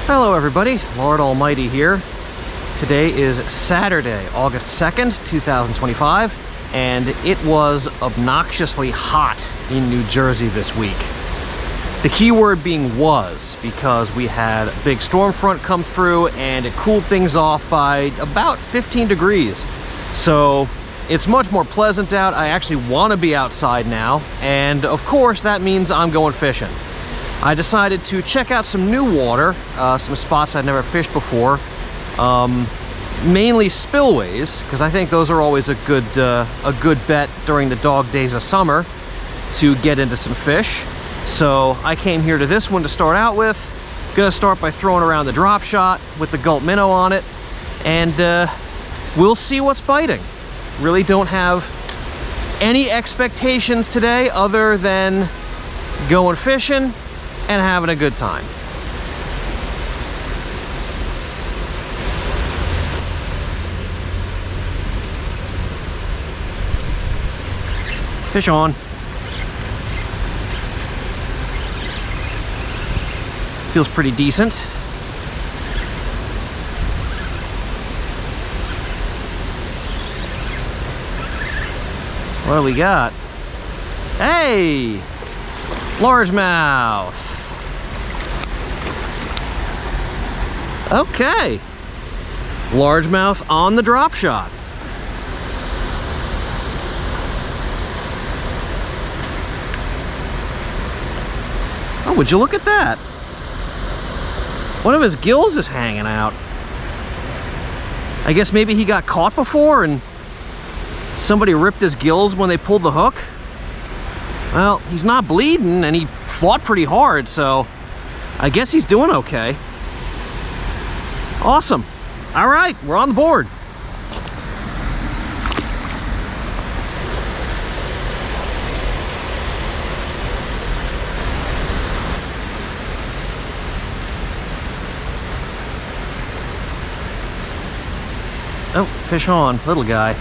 Hello everybody, Lord Almighty here. Today is Saturday, August 2nd, 2025, and it was obnoxiously hot in New Jersey this week. The key word being was, because we had a big storm front come through and it cooled things off by about 15 degrees. So it's much more pleasant out. I actually want to be outside now, and of course that means I'm going fishing. I decided to check out some new water, some spots I'd never fished before, mainly spillways, because I think those are always a good bet during the dog days of summer to get into some fish. So I came here to this one to start out with. Gonna start by throwing around the drop shot with the gulp minnow on it, and we'll see what's biting. Really don't have any expectations today other than going fishing and having a good time. Fish on. Feels pretty decent. What do we got? Hey! Largemouth. Okay. Largemouth on the drop shot. Oh, would you look at that? One of his gills is hanging out. I guess maybe he got caught before and somebody ripped his gills when they pulled the hook. Well, he's not bleeding and he fought pretty hard, so I guess he's doing okay. Awesome. All right, we're on the board. Oh, fish on, little guy.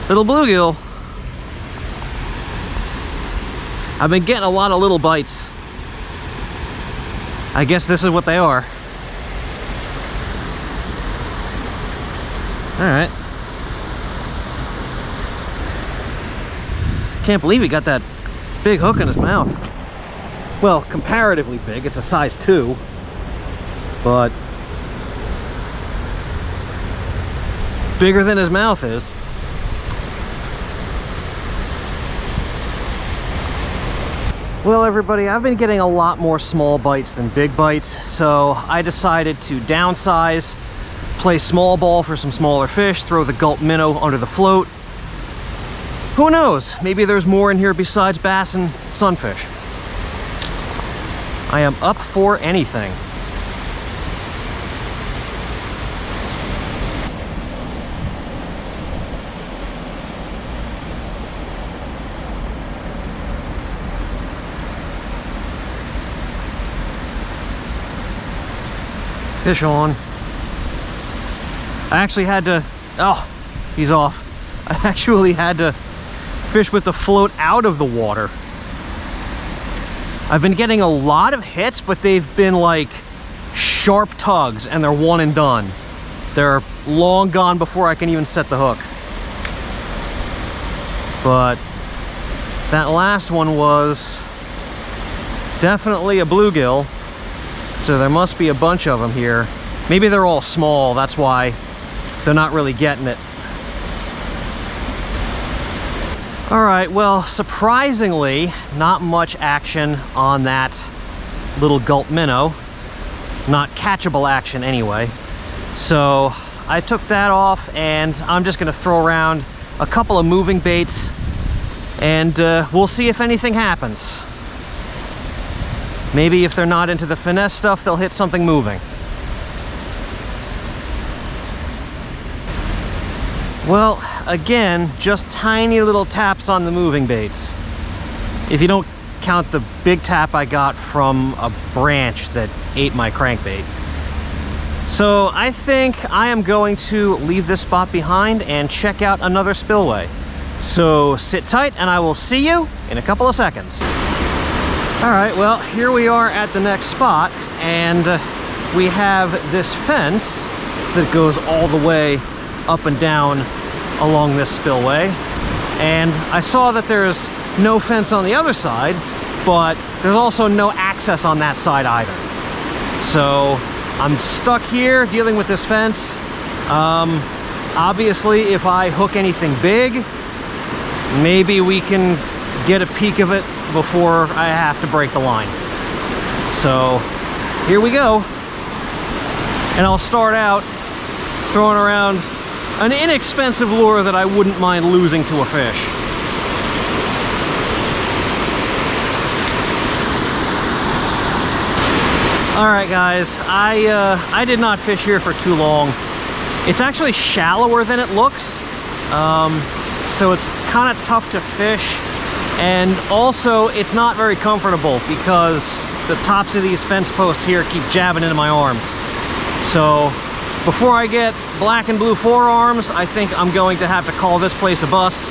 Little bluegill. I've been getting a lot of little bites. I guess this is what they are. All right. Can't believe he got that big hook in his mouth. Well, comparatively big. It's a size 2, but bigger than his mouth is. Well, everybody, I've been getting a lot more small bites than big bites, so I decided to downsize, play small ball for some smaller fish, throw the gulp minnow under the float. Who knows? Maybe there's more in here besides bass and sunfish. I am up for anything. Fish on. I actually had to, oh, he's off. I actually had to fish with the float out of the water. I've been getting a lot of hits, but they've been like sharp tugs and they're one and done. They're long gone before I can even set the hook. But that last one was definitely a bluegill. So there must be a bunch of them here. Maybe they're all small, that's why they're not really getting it. All right, well, surprisingly, not much action on that little gulp minnow. Not catchable action anyway. So I took that off and I'm just gonna throw around a couple of moving baits and we'll see if anything happens. Maybe if they're not into the finesse stuff, they'll hit something moving. Well, again, just tiny little taps on the moving baits. If you don't count the big tap I got from a branch that ate my crankbait. So I think I am going to leave this spot behind and check out another spillway. So sit tight and I will see you in a couple of seconds. All right, well, here we are at the next spot, and we have this fence that goes all the way up and down along this spillway. And I saw that there's no fence on the other side, but there's also no access on that side either. So I'm stuck here dealing with this fence. Obviously, if I hook anything big, maybe we can get a peek of it before I have to break the line. So here we go. And I'll start out throwing around an inexpensive lure that I wouldn't mind losing to a fish. All right, guys, I did not fish here for too long. It's actually shallower than it looks, so it's kind of tough to fish. And also, it's not very comfortable because the tops of these fence posts here keep jabbing into my arms. So before I get black and blue forearms, I think I'm going to have to call this place a bust,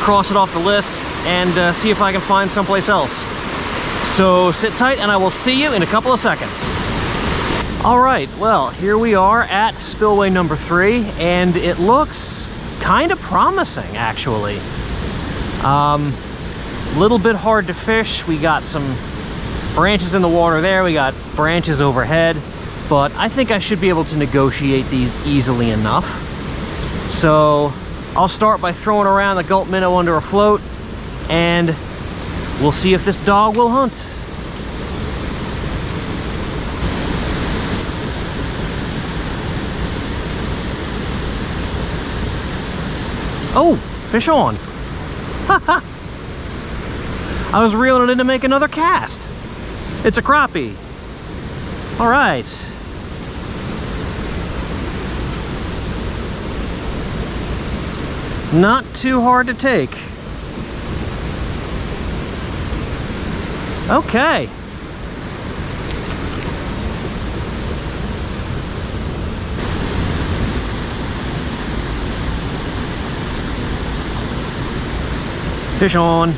cross it off the list, and see if I can find someplace else. So sit tight and I will see you in a couple of seconds. All right, well, here we are at spillway number 3, and it looks kind of promising, actually. Little bit hard to fish. We got some branches in the water there, we got branches overhead, but I think I should be able to negotiate these easily enough. So I'll start by throwing around the gulp minnow under a float, and we'll see if this dog will hunt. Oh, fish on. Haha. I was reeling it in to make another cast. It's a crappie. All right. Not too hard to take. Okay. Fish on.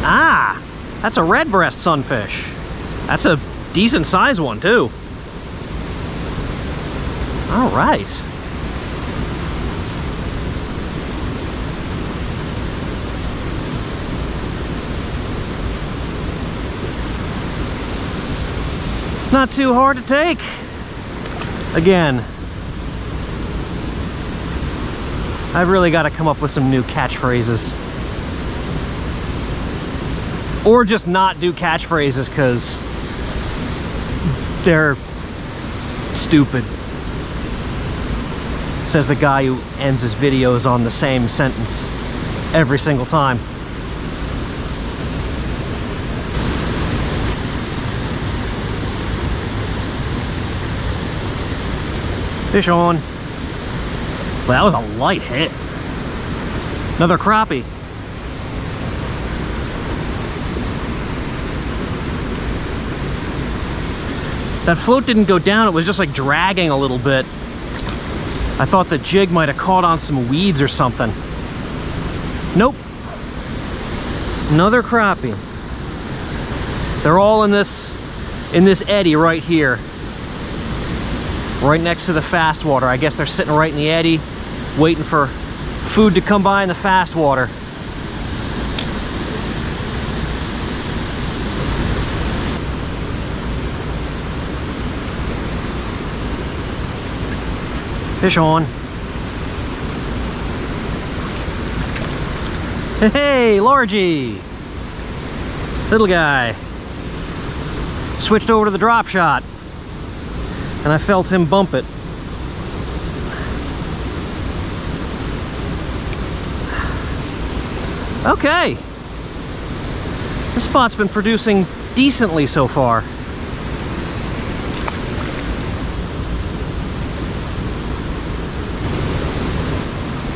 Ah, that's a red breast sunfish. That's a decent sized one too. All right. Not too hard to take. Again, I've really got to come up with some new catchphrases. Or just not do catchphrases because they're stupid. Says the guy who ends his videos on the same sentence every single time. Fish on. Well, that was a light hit. Another crappie. That float didn't go down, it was just like dragging a little bit. I thought the jig might have caught on some weeds or something. Nope. Another crappie. They're all in this eddy right here. Right next to the fast water. I guess they're sitting right in the eddy, waiting for food to come by in the fast water. Fish on. Hey, largie. Little guy. Switched over to the drop shot, and I felt him bump it. Okay. This spot's been producing decently so far.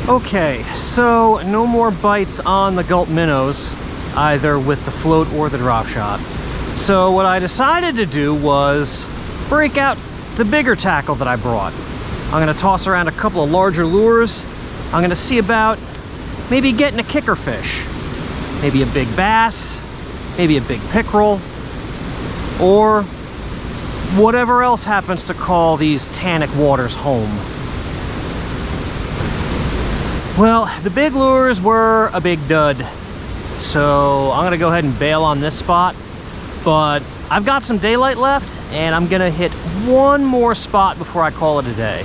Okay, so no more bites on the gulp minnows, either with the float or the drop shot. So what I decided to do was break out the bigger tackle that I brought. I'm gonna toss around a couple of larger lures. I'm gonna see about maybe getting a kicker fish. Maybe a big bass, maybe a big pickerel, or whatever else happens to call these Tannic waters home. Well, the big lures were a big dud, so I'm gonna go ahead and bail on this spot, but I've got some daylight left and I'm gonna hit one more spot before I call it a day.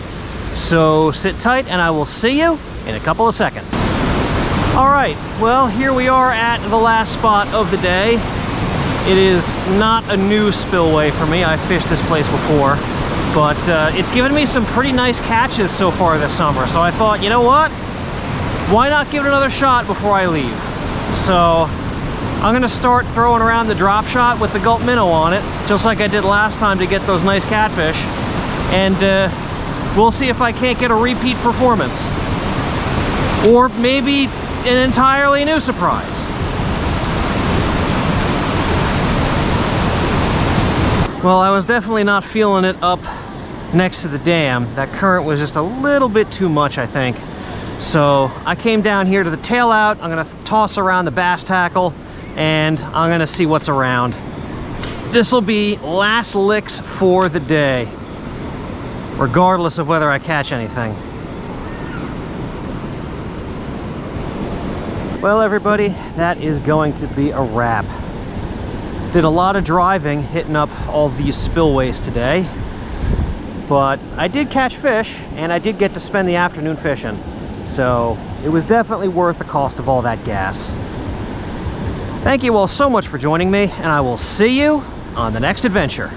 So sit tight and I will see you in a couple of seconds. All right, well, here we are at the last spot of the day. It is not a new spillway for me. I've fished this place before, but it's given me some pretty nice catches so far this summer. So I thought, you know what? Why not give it another shot before I leave? So I'm gonna start throwing around the drop shot with the gulp minnow on it, just like I did last time to get those nice catfish. And we'll see if I can't get a repeat performance. Or maybe an entirely new surprise. Well, I was definitely not feeling it up next to the dam. That current was just a little bit too much, I think. So I came down here to the tail out. I'm gonna toss around the bass tackle and I'm gonna see what's around. This will be last licks for the day, regardless of whether I catch anything. Well, everybody, that is going to be a wrap. Did a lot of driving hitting up all these spillways today, but I did catch fish and I did get to spend the afternoon fishing. So it was definitely worth the cost of all that gas. Thank you all so much for joining me, and I will see you on the next adventure.